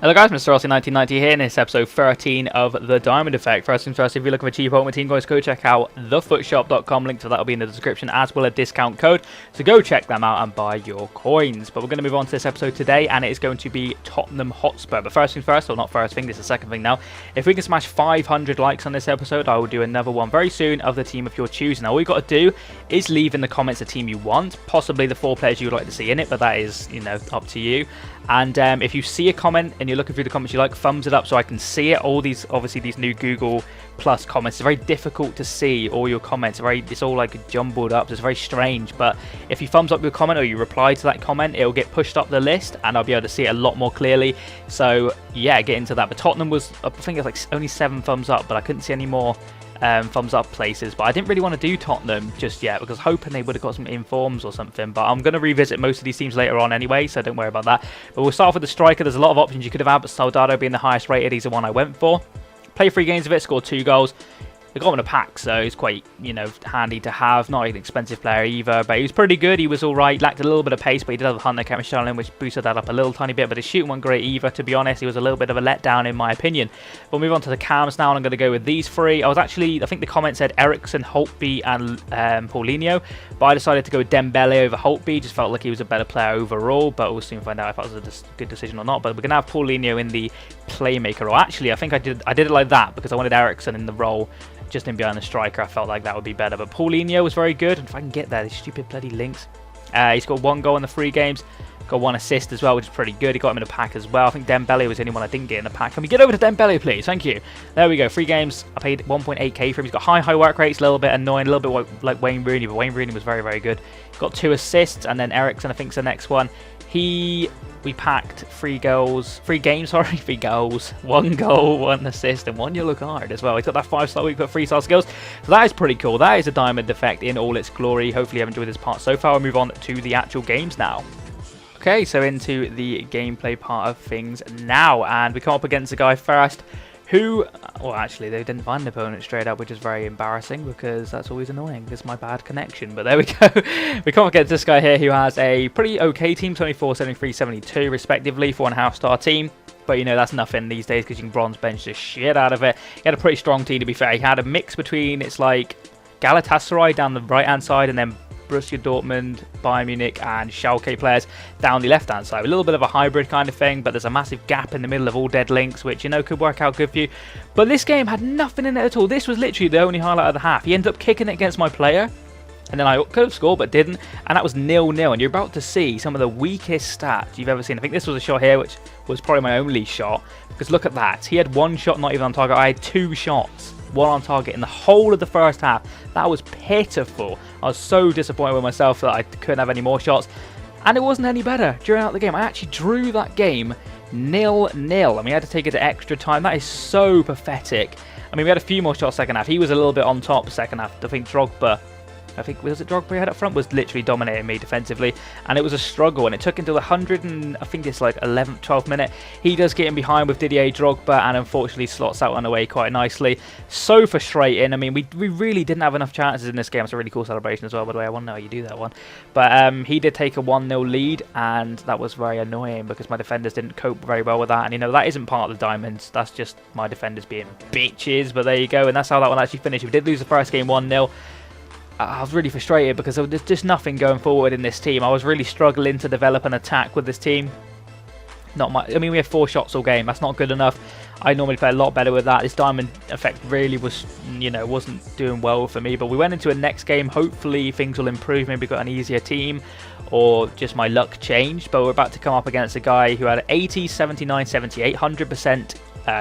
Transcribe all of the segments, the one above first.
Hello guys, Mr. Rossi 1990 here in this episode 13 of The Diamond Effect. First things first, if you're looking for a cheap Ultimate Team, guys, go check out thefootshop.com. Link to that will be in the description, as well as a discount code. So go check them out and buy your coins. But we're going to move on to this episode today, and it is going to be Tottenham Hotspur. But first things first, or not first thing, this is the second thing now. If we can smash 500 likes on this episode, I will do another one very soon of the team of your choosing. Now, all you've got to do is leave in the comments the team you want, possibly the 4 players you would like to see in it, but that is, you know, up to you. And if you see a comment and you're looking through the comments you like, thumbs it up so I can see it. All these, obviously, these new Google Plus comments, it's very difficult to see all your comments. It's all like jumbled up. So it's very strange. But if you thumbs up your comment or you reply to that comment, it will get pushed up the list and I'll be able to see it a lot more clearly. So yeah, get into that. But Tottenham was, I think it was like only 7 thumbs up, but I couldn't see any more thumbs up places, but I didn't really want to do Tottenham just yet because hoping they would have got some informs or something, but I'm going to revisit most of these teams later on anyway, so don't worry about that. But we'll start off with the striker. There's a lot of options you could have had, but Soldado being the highest rated, he's the one I went for. Played 3 games of it, scored 2 goals. I got him in a pack, so it's quite, you know, handy to have. Not an expensive player either, but he was pretty good. He was all right. Lacked a little bit of pace, but he did have a Hunter kept Michelin, which boosted that up a little tiny bit. But his shooting wasn't great either, to be honest. He was a little bit of a letdown, in my opinion. We'll move on to the cams now, and I'm going to go with these 3. I think the comment said Eriksen, Holtby, and Paulinho, but I decided to go with Dembele over Holtby. Just felt like he was a better player overall, but we'll soon find out if that was a good decision or not. But we're going to have Paulinho in the playmaker role. Actually, I think I did it like that because I wanted Eriksen in the role just in behind the striker. I felt like that would be better, but Paulinho was very good. And if I can get there, these stupid bloody links. He's got 1 goal in the 3 games, got 1 assist as well, which is pretty good. He got him in a pack as well. I think Dembele was the only one I didn't get in the pack. Can we get over to Dembele, please? Thank you. There we go. 3 games. I paid 1.8k for him. He's got high work rates, a little bit annoying, a little bit like Wayne Rooney, but Wayne Rooney was very, very good. Got 2 assists, and then Eriksen, I think, is the next one. We packed 3 goals, 3 games, sorry, 3 goals, 1 goal, 1 assist, and 1 yellow card as well. He's got that 5-star week, but 3-star skills. So that is pretty cool. That is a Diamond Effect in all its glory. Hopefully you have enjoyed this part so far. We'll move on to the actual games now. Okay, so into the gameplay part of things now, and we come up against a guy first who, well, actually, they didn't find an opponent straight up, which is very embarrassing because that's always annoying. It's my bad connection, but there we go. We come up against this guy here who has a pretty okay team, 24, 73, 72, respectively, 4.5-star team. But, you know, that's nothing these days because you can bronze bench the shit out of it. He had a pretty strong team, to be fair. He had a mix between, it's like Galatasaray down the right-hand side and then Borussia Dortmund, Bayern Munich and Schalke players down the left-hand side. A little bit of a hybrid kind of thing, but there's a massive gap in the middle of all dead links, which, you know, could work out good for you. But this game had nothing in it at all. This was literally the only highlight of the half. He ended up kicking it against my player, and then I could have scored but didn't, and that was 0-0. And you're about to see some of the weakest stats you've ever seen. I think this was a shot here, which was probably my only shot, because look at that. He had 1 shot not even on target. I had 2 shots. 1 on target in the whole of the first half. That was pitiful. I was so disappointed with myself that I couldn't have any more shots. And it wasn't any better during the game. I actually drew that game 0-0. And we had to take it to extra time. That is so pathetic. I mean, we had a few more shots second half. He was a little bit on top second half. I think Drogba, was it Drogba he had up front, was literally dominating me defensively, and it was a struggle, and it took until the 100 and I think it's like 11th, 12th minute. He does get in behind with Didier Drogba, and unfortunately slots that one away quite nicely. So frustrating. I mean, we really didn't have enough chances in this game. It's a really cool celebration as well, by the way. I want to know how you do that one. But he did take a 1-0 lead, and that was very annoying because my defenders didn't cope very well with that. And, you know, that isn't part of the diamonds. That's just my defenders being bitches, but there you go. And that's how that one actually finished. We did lose the first game 1-0. I was really frustrated because there was just nothing going forward in this team. I was really struggling to develop an attack with this team. Not much. I mean, we had 4 shots all game. That's not good enough. I normally play a lot better with that. This Diamond Effect really was, you know, wasn't doing well for me. But we went into a next game. Hopefully things will improve. Maybe got an easier team, or just my luck changed. But we're about to come up against a guy who had 80, 79, 78, 100%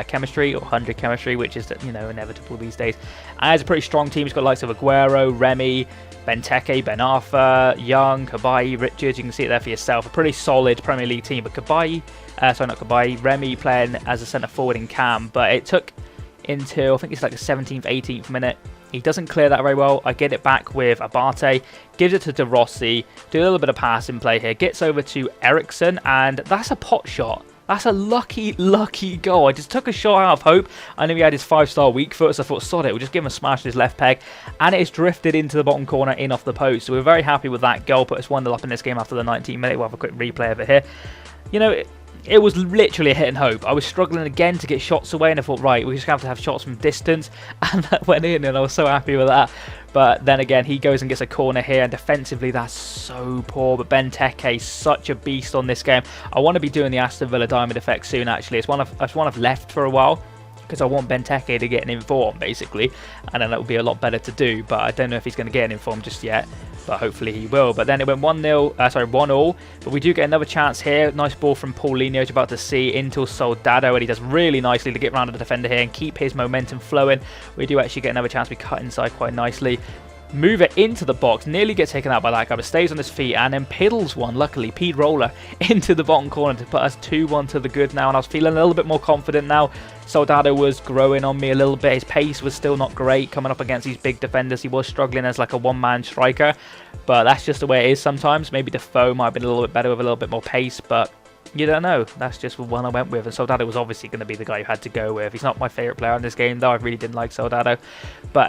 chemistry, or 100 chemistry, which is, you know, inevitable these days. And has a pretty strong team. He's got likes of Aguero, Remy, Benteke, Ben Arfa, Young, Cabaye, Richards. You can see it there for yourself. A pretty solid Premier League team. But Remy playing as a centre forward in Cam. But it took until I think it's like the 17th, 18th minute. He doesn't clear that very well. I get it back with Abate, gives it to De Rossi, do a little bit of passing play here, gets over to Eriksen, and that's a pot shot. That's a lucky, lucky goal. I just took a shot out of hope. I knew he had his 5-star weak foot, so I thought, sod it, we'll just give him a smash in his left peg. And it's drifted into the bottom corner, in off the post. So we're very happy with that goal. Put us 1-0 up in this game after the 19th minute. We'll have a quick replay of it here. You know, it was literally a hit and hope. I was struggling again to get shots away, and I thought, right, we're just going to have shots from distance, and that went in, and I was so happy with that. But then again, he goes and gets a corner here, and defensively, that's so poor. But Benteke is such a beast on this game. I want to be doing the Aston Villa Diamond Effect soon, actually. It's one I've left for a while, because I want Benteke to get an inform, basically, and then that would be a lot better to do. But I don't know if he's going to get an inform just yet, but hopefully he will. But then it went 1-0, but we do get another chance here. Nice ball from Paulinho, you're about to see, into Soldado, and he does really nicely to get around the defender here and keep his momentum flowing. We do actually get another chance. We cut inside quite nicely. Move it into the box, nearly get taken out by that guy, but stays on his feet and then piddles one, luckily, Pete Roller, into the bottom corner to put us 2-1 to the good now, and I was feeling a little bit more confident now. Soldado was growing on me a little bit. His pace was still not great coming up against these big defenders. He was struggling as like a one-man striker, but that's just the way it is sometimes. Maybe Defoe might have been a little bit better with a little bit more pace, but you don't know. That's just the one I went with, and Soldado was obviously going to be the guy you had to go with. He's not my favourite player in this game, though. I really didn't like Soldado. But,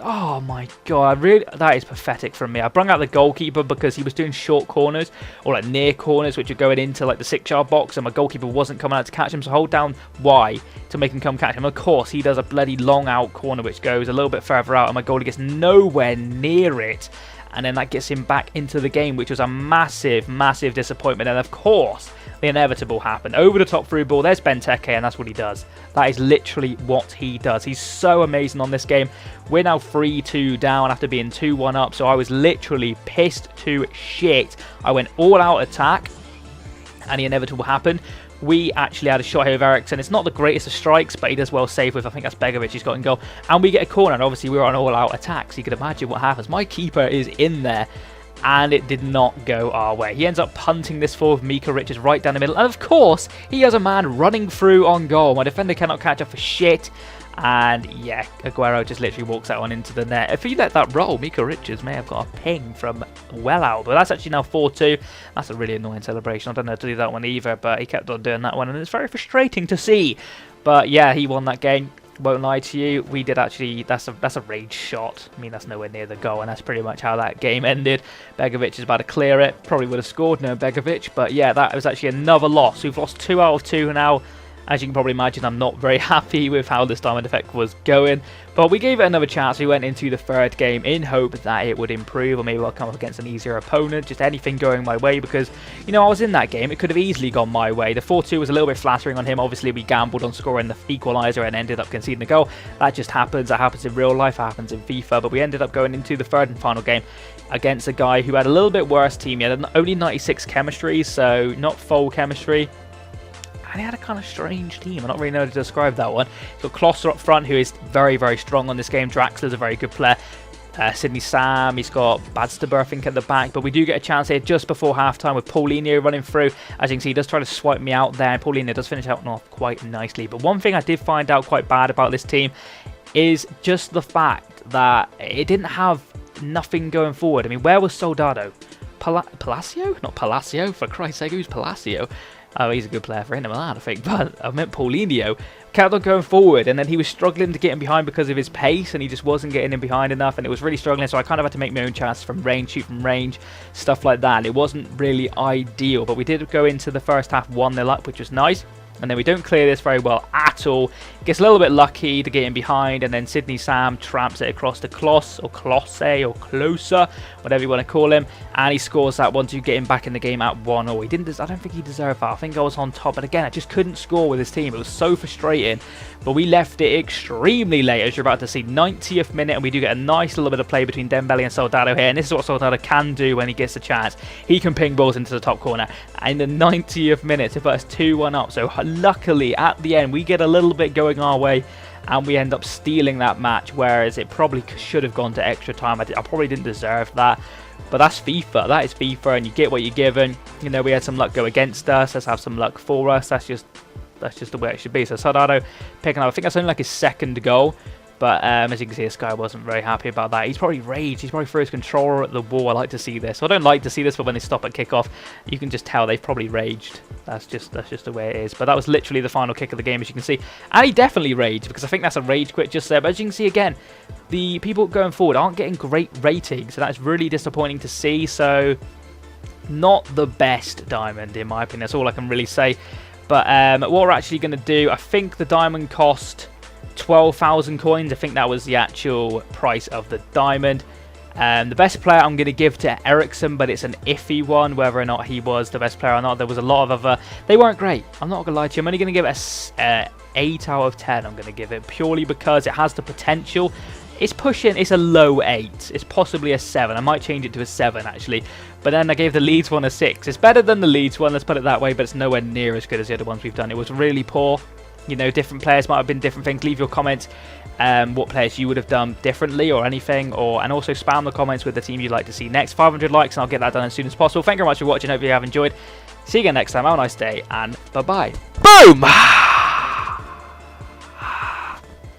oh my god, that is pathetic from me. I brung out the goalkeeper because he was doing short corners, or like near corners, which are going into like the 6-yard box, and my goalkeeper wasn't coming out to catch him, so hold down Y to make him come catch him. Of course, he does a bloody long out corner, which goes a little bit further out, and my goalie gets nowhere near it. And then that gets him back into the game, which was a massive, massive disappointment. And of course, the inevitable happened. Over the top through ball, there's Benteke, and that's what he does. That is literally what he does. He's so amazing on this game. We're now 3-2 down after being 2-1 up, so I was literally pissed to shit. I went all out attack, and the inevitable happened. We actually had a shot here with Eriksen. It's not the greatest of strikes, but he does well save with, I think that's Begovic he's got in goal. And we get a corner, and obviously we were on all-out attack, so you can imagine what happens. My keeper is in there, and it did not go our way. He ends up punting this forward with Mika Richards right down the middle. And of course, he has a man running through on goal. My defender cannot catch up for shit. And yeah, Aguero just literally walks that one into the net. If he let that roll, Mika Richards may have got a ping from well out. But that's actually now 4-2. That's a really annoying celebration. I don't know how to do that one either, but he kept on doing that one, and it's very frustrating to see. But yeah, he won that game. Won't lie to you, we did actually, that's a rage shot. I mean, that's nowhere near the goal, and that's pretty much how that game ended. Begovic is about to clear it. Probably would have scored, no Begovic, but yeah, that was actually another loss. We've lost 2 out of 2 now. As you can probably imagine, I'm not very happy with how this Diamond Effect was going. But we gave it another chance. We went into the third game in hope that it would improve, or maybe I'll come up against an easier opponent. Just anything going my way, because, you know, I was in that game. It could have easily gone my way. The 4-2 was a little bit flattering on him. Obviously, we gambled on scoring the equaliser and ended up conceding the goal. That just happens. That happens in real life. That happens in FIFA. But we ended up going into the third and final game against a guy who had a little bit worse team. He had only 96 chemistry, so not full chemistry. And he had a kind of strange team. I don't really know how to describe that one. He's got Klosser up front, who is very, very strong on this game. Draxler's a very good player. Sidney Sam, he's got Badstaber, I think, at the back. But we do get a chance here just before halftime with Paulinho running through. As you can see, he does try to swipe me out there. And Paulinho does finish out off quite nicely. But one thing I did find out quite bad about this team is just the fact that it didn't have nothing going forward. I mean, where was Soldado? Palacio? Not Palacio, for Christ's sake, who's Palacio? Oh, he's a good player for Inter Milan, I think, but I meant Paulinho. Kept on going forward, and then he was struggling to get him behind because of his pace, and he just wasn't getting him behind enough, and it was really struggling, so I kind of had to make my own chances from range, shoot from range, stuff like that. It wasn't really ideal, but we did go into the first half 1-0 up, which was nice. And then we don't clear this very well at all. Gets a little bit lucky to get in behind, and then Sidney Sam tramps it across to Kloss, or Klosse, or Closer, whatever you want to call him, and he scores that one to get him back in the game at 1-0. I don't think he deserved that. I think I was on top, but again, I just couldn't score with his team. It was so frustrating, but we left it extremely late, as you're about to see. 90th minute, and we do get a nice little bit of play between Dembele and Soldado here, and this is what Soldado can do when he gets a chance. He can ping balls into the top corner, and in the 90th minute to put us 2-1 up, so luckily, at the end, we get a little bit going our way, and we end up stealing that match, whereas it probably should have gone to extra time. I probably didn't deserve that, but that's FIFA. That is FIFA, and you get what you're given. You know, we had some luck go against us. Let's have some luck for us. That's just the way it should be. So Soldado picking up, I think that's only like his second goal. But as you can see, this guy wasn't very happy about that. He's probably raged. He's probably threw his controller at the wall. I like to see this. I don't like to see this, but when they stop at kickoff, you can just tell they've probably raged. That's just the way it is. But that was literally the final kick of the game, as you can see. And he definitely raged, because I think that's a rage quit just there. But as you can see again, the people going forward aren't getting great ratings, so that's really disappointing to see. So not the best diamond in my opinion. That's all I can really say. But what we're actually going to do, I think the diamond cost 12,000 coins. I think that was the actual price of the diamond. The best player I'm going to give to Ericsson, but it's an iffy one, whether or not he was the best player or not. There was a lot of other... They weren't great. I'm not going to lie to you. I'm only going to give it a 8 out of 10. I'm going to give it purely because it has the potential. It's pushing... It's a low 8. It's possibly a 7. I might change it to a 7, actually. But then I gave the Leeds one a 6. It's better than the Leeds one, let's put it that way, but it's nowhere near as good as the other ones we've done. It was really poor. You know, different players might have been different things. Leave your comments what players you would have done differently or anything, and also spam the comments with the team you'd like to see next. 500 likes and I'll get that done as soon as possible. Thank you very much for watching. Hope you have enjoyed. See you again next time. Have a nice day and bye-bye. Boom!